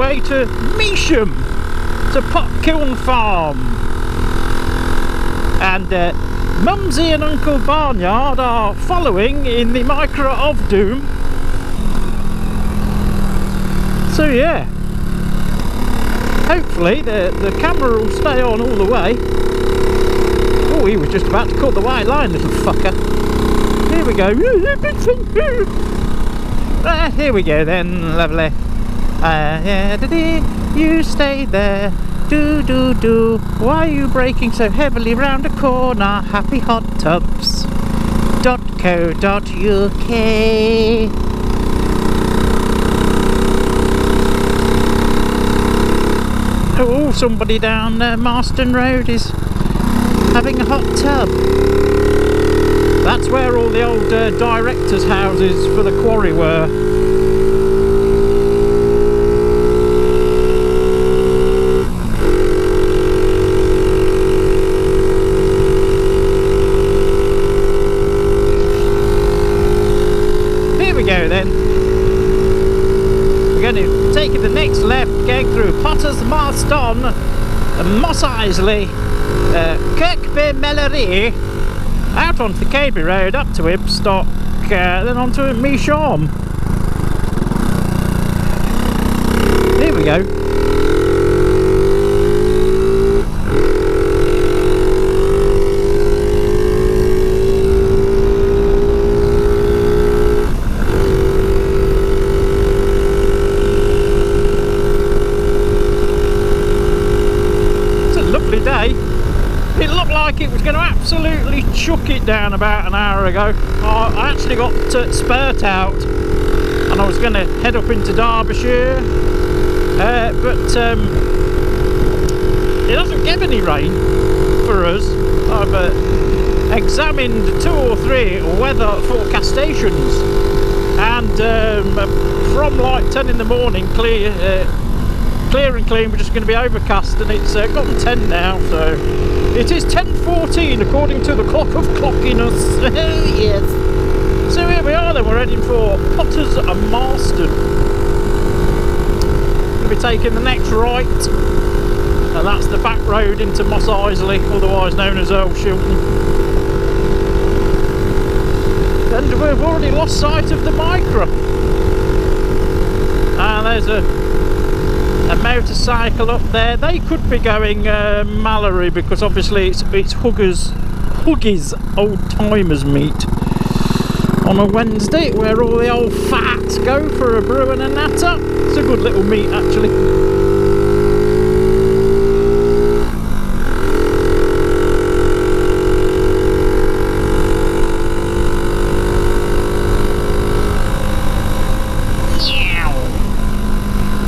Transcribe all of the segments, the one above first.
way to Measham, to Pot Kiln Farm. And Mumsy and Uncle Barnyard are following in the Micra of Doom. So yeah, hopefully the camera will stay on all the way. Oh, he was just about to cut the white line, little fucker. Here we go. Here we go then, lovely. You stay there. Do. Why are you braking so heavily round a corner? Happy Hot Tubs.co.uk. Oh, somebody down Marston Road is having a hot tub. That's where all the old directors' houses for the quarry were. Here we go then. We're going to take the next left, going through Potter's Marston, Moss Isley, Kirkby Mellery, out onto the Caby Road, up to Ibstock, then onto Measham. Here we go. It's a lovely day. It looked like it was going to absolutely chuck it down about an hour ago. I actually got spurt out and I was going to head up into Derbyshire, but it doesn't give any rain for us. I've examined 2 or 3 weather forecast stations, and from like 10 in the morning, clear and clean, we're just going to be overcast, and it's gotten 10 now, so it is 10:14 according to the clock of clockiness. Yes. So here we are then, we're heading for Potter's Marston. We'll be taking the next right, and that's the back road into Moss Isley, otherwise known as Earl Shilton. And we've already lost sight of the Micra. And there's a motorcycle up there. They could be going Mallory, because obviously it's Huggy's old timers meet on a Wednesday, where all the old fats go for a brew and a natter. It's a good little meet actually.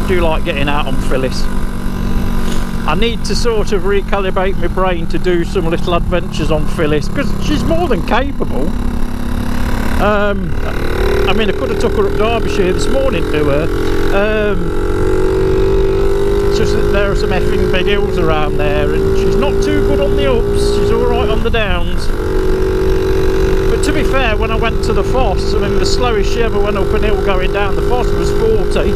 I do like getting out on Phyllis. I need to sort of recalibrate my brain to do some little adventures on Phyllis, because she's more than capable. I mean, I could have took her up Derbyshire this morning to her. It's just that there are some effing big hills around there, and she's not too good on the ups, she's alright on the downs. But to be fair, when I went to the Foss, I mean, the slowest she ever went up an hill going down the Foss was 40,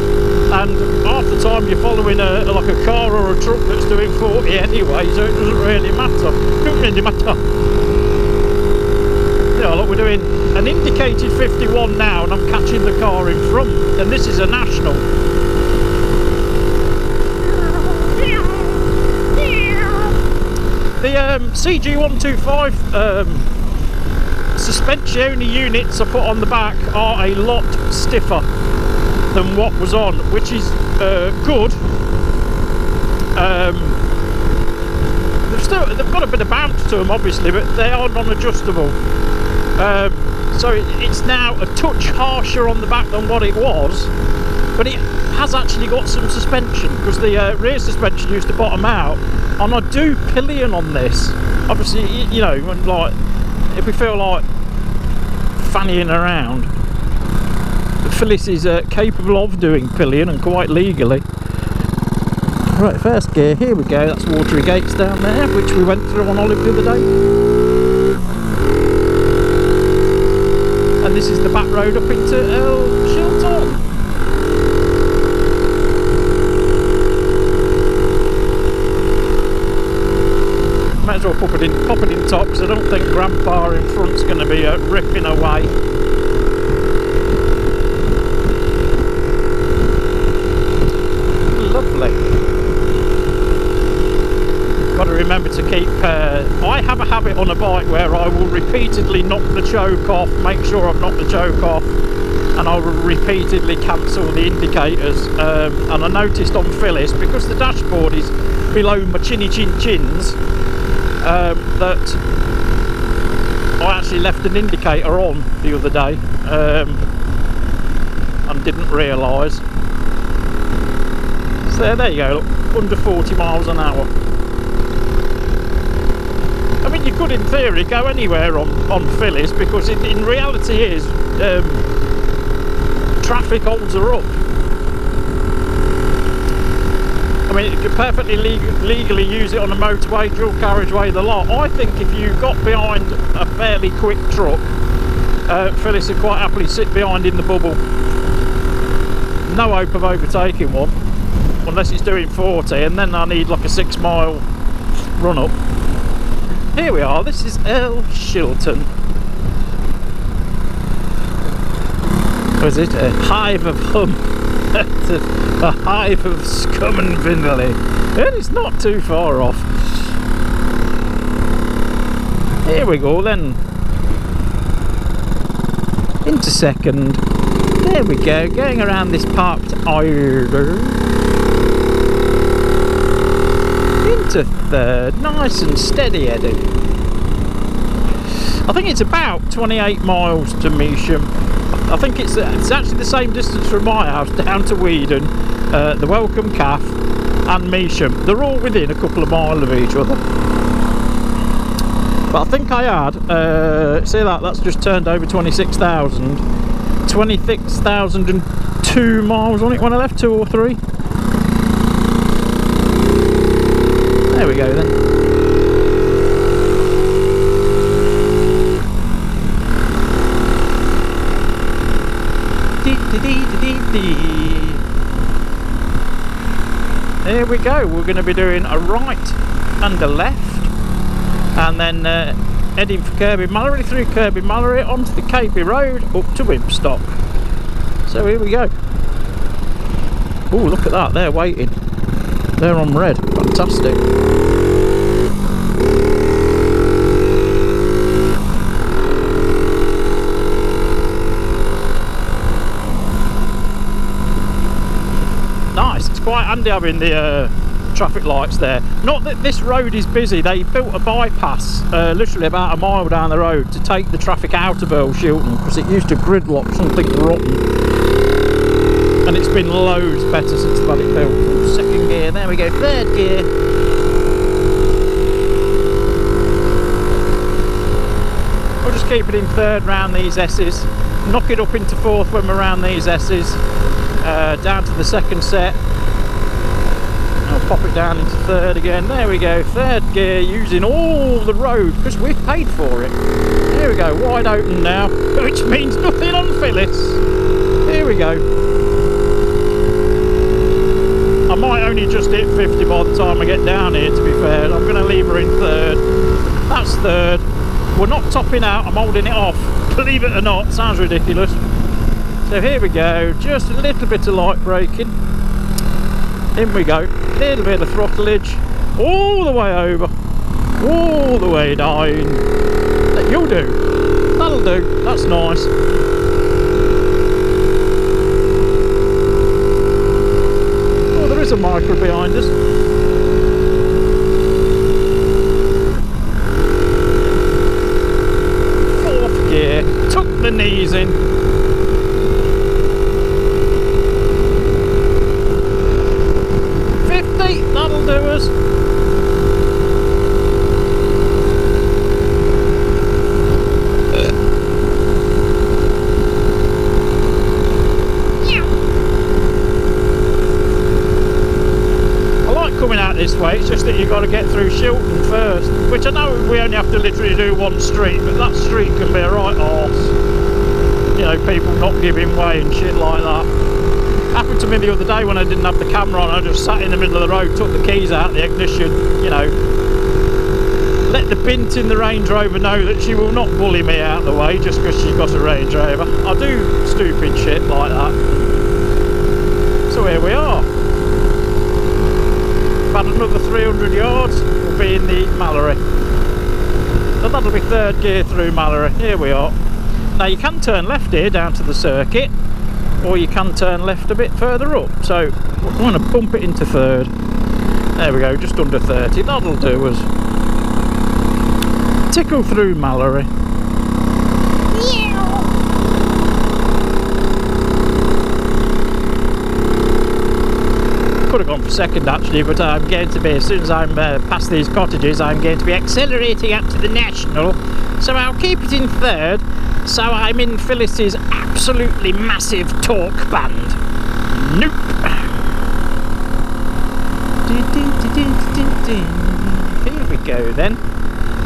and half the time you're following like a car or a truck that's doing 40 anyway, so it doesn't really matter. Yeah, look, we're doing an indicated 51 now, and I'm catching the car in front, and this is a national. The CG125 suspension units I put on the back are a lot stiffer than what was on, which is good. They've got a bit of bounce to them obviously, but they are non-adjustable. So it's now a touch harsher on the back than what it was, but it has actually got some suspension, because the rear suspension used to bottom out, and I do pillion on this. Obviously, you know, when, like, if we feel like fannying around, Phyllis is capable of doing pillion, and quite legally. Right, first gear, here we go, that's Watery Gates down there, which we went through on Olive the other day. And this is the back road up into Shilton. Might as well pop it in top, because I don't think Grandpa in front's going to be ripping away. Lovely. Got to remember to keep. I have a habit on a bike where I will repeatedly knock the choke off, make sure I've knocked the choke off, and I will repeatedly cancel the indicators. And I noticed on Phyllis, because the dashboard is below my chinny chin chins, that I actually left an indicator on the other day and didn't realise. So there you go, look, under 40 miles an hour. I mean, you could in theory go anywhere on Phyllis, because in reality is traffic holds her up. I mean, you could perfectly legally use it on a motorway, dual carriageway, the lot. I think if you got behind a fairly quick truck, Phyllis would quite happily sit behind in the bubble. No hope of overtaking one, unless it's doing 40, and then I need like a 6 mile run up. Here we are, this is El Shilton. Was it a hive of hum? A hive of scum and villainy. And it's not too far off. Here we go then. Into second. There we go, going around this parked island. Into third, nice and steady Eddie. I think it's about 28 miles to Measham. I think it's actually the same distance from my house down to Weedon, the Welcome Calf and Measham. They're all within a couple of miles of each other. But I think I had, see that's just turned over 26,000. 26,002 miles on it when I left, 2 or 3. There we go then. There we go, we're going to be doing a right and a left, and then heading for Kirby Mallory, through Kirby Mallory onto the Capey Road up to Wimpstock. So here we go. Oh, look at that, they're waiting. They're on red, fantastic. Nice, it's quite handy having the traffic lights there. Not that this road is busy, they built a bypass literally about a mile down the road to take the traffic out of Earl Shilton, because it used to gridlock something rotten. And it's been loads better since they've had it built. Second gear, there we go, third gear. We'll just keep it in third round these S's. Knock it up into fourth when we're around these S's. Down to the second set. I'll pop it down into third again. There we go, third gear, using all the road because we've paid for it. There we go, wide open now, which means nothing on Phyllis. Here we go. I might only just hit 50 by the time I get down here, to be fair. I'm going to leave her in third. That's third. We're not topping out, I'm holding it off. Believe it or not, sounds ridiculous. So here we go, just a little bit of light braking. In we go, little bit of throttlage, all the way over, all the way down. You'll do, that'll do, that's nice. Oh, there is a Micra behind us. Fourth gear, tuck the knees in. 50, that'll do us. I like coming out this way, it's just that you've got to get through Shilton first, which I know we only have to literally do one street, but that street can be a right arse. You know, people not giving way and shit like that. Happened to me the other day when I didn't have the camera on. I just sat in the middle of the road, took the keys out, the ignition, you know, let the bint in the Range Rover know that she will not bully me out of the way just because she's got a Range Rover. I do stupid shit like that. So here we are. About another 300 yards, we'll be in the Mallory. So that'll be third gear through Mallory. Here we are. Now you can turn left here down to the circuit, or you can turn left a bit further up. So we're going to bump it into third. There we go, just under 30. That'll do us. Tickle through Mallory. Could have gone for second actually, but I'm going to be, as soon as I'm past these cottages, I'm going to be accelerating up to the National, so I'll keep it in third, so I'm in Phyllis's absolutely massive torque band. Nope. Here we go then.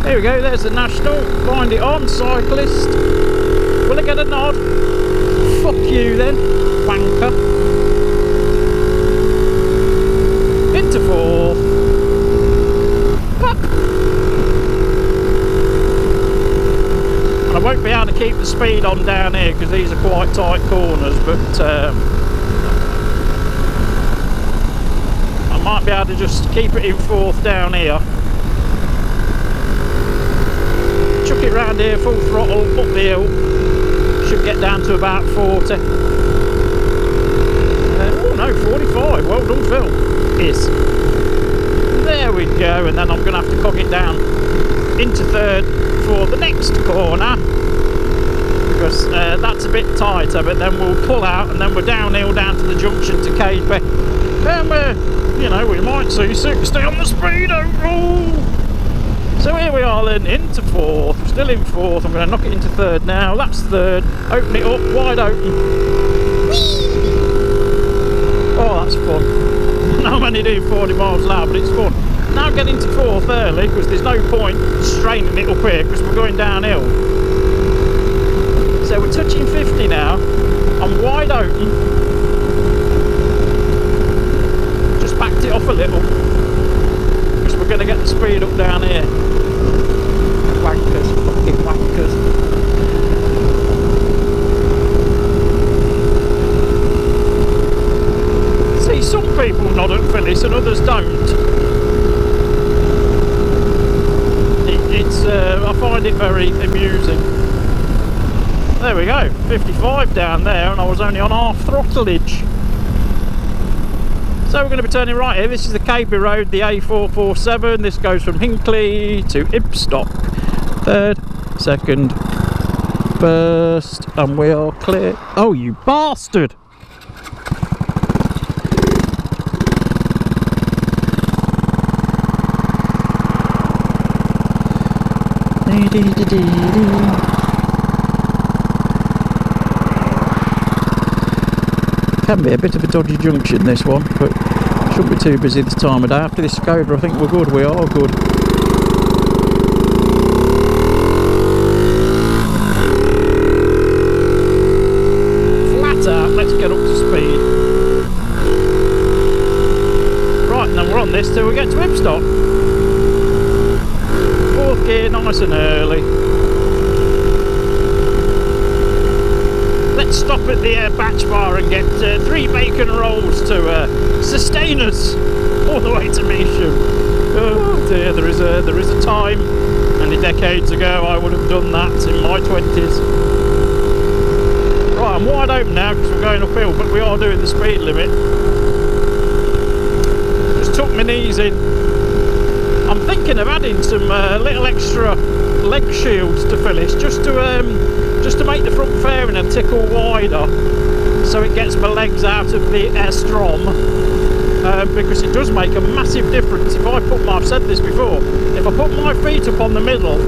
Here we go, there's the National. Find it on, cyclist. Will I get a nod? Fuck you then, wanker. Into fourth. Pop. And I won't be able to keep the speed on down here because these are quite tight corners, but I might be able to just keep it in fourth down here. Chuck it round here, full throttle, up the hill. Should get down to about 40. Oh no, 45. Well done, Phil. Is. There we go, and then I'm going to have to cog it down into third for the next corner because that's a bit tighter, but then we'll pull out and then we're downhill down to the junction to cake.The, and we're, you know, we might see 60 on the speedo. Oh. So here we are then, into fourth. We're still in fourth. I'm going to knock it into third now. That's third. Open it up, wide open. Whee! Oh, that's fun. I'm only doing 40 miles an hour, but it's fun. Now get into fourth early because there's no point straining it up here because we're going downhill. So we're touching 50 now. I'm wide open. Just backed it off a little because we're going to get the speed up down here. Wankers, fucking wankers. See, some people nod at Phyllis and others don't. I find it very amusing. There we go, 55 down there, and I was only on half throttlage. So we're going to be turning right here. This is the Cable Road, the A447. This goes from Hinckley to Ibstock. Third, second, first, and we are clear. Oh, you bastard! Can be a bit of a dodgy junction, this one, but shouldn't be too busy this time of day. After this Skoda, I think we're good. We are good. Flat out, let's get up to speed. Right, and then we're on this till we get to Ibstock. Fourth gear, nice and early. Let's stop at the batch bar and get 3 bacon rolls to sustain us all the way to Measham. Oh dear, there is a time, many decades ago, I would have done that in my 20s. Right, I'm wide open now because we're going uphill, but we are doing the speed limit. Just tuck my knees in. I'm thinking of adding some little extra leg shields to Phyllis just to make the front fairing a tickle wider, so it gets my legs out of the strom, because it does make a massive difference. If I put my, I've said this before, if I put my feet up on the middle,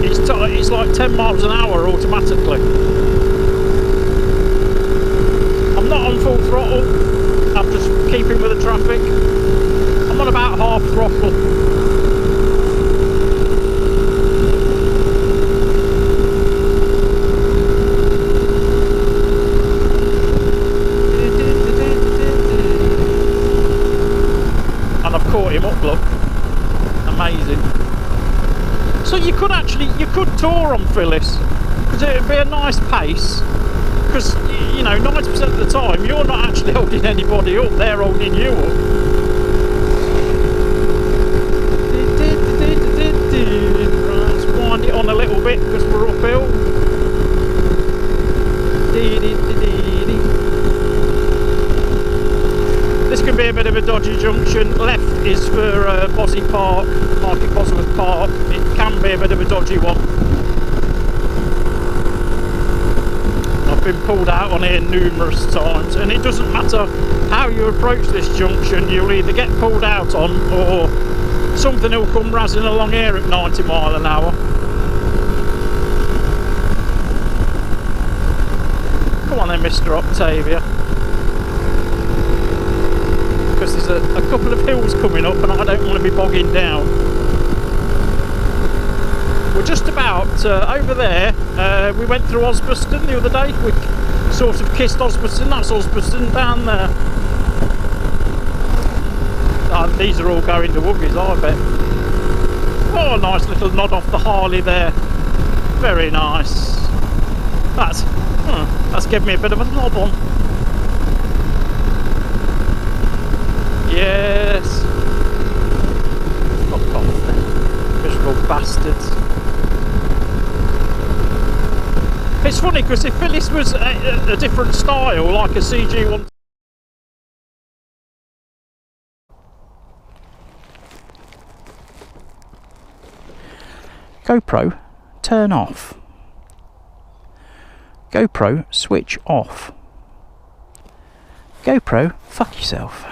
it's like 10 miles an hour automatically. I'm not on full throttle, I'm just keeping with the traffic. I'm on about half throttle. Caught him up, look. Amazing. So you could tour on Phyllis, because it would be a nice pace, because, you know, 90% of the time you're not actually holding anybody up, they're holding you up. Right, let's wind it on a little bit because we're uphill. This can be a bit of a dodgy junction. Left is for Bosworth Park, Market Bosworth Park. It can be a bit of a dodgy one. I've been pulled out on here numerous times, and it doesn't matter how you approach this junction, you'll either get pulled out on or something will come razzing along here at 90 mile an hour. Come on then, Mr. Octavia. Because there's a couple of hills coming up and I don't want to be bogging down. We're just about over there. We went through Osbaston the other day. We sort of kissed Osbaston. That's Osbaston down there. These are all going to Wuggies, I bet. Oh, nice little nod off the Harley there. Very nice. That's given me a bit of a knob on. Yes. Fuck off then. Miserable bastards. It's funny because if Phyllis was a different style, like a CG1. GoPro, turn off. GoPro, switch off. GoPro, fuck yourself.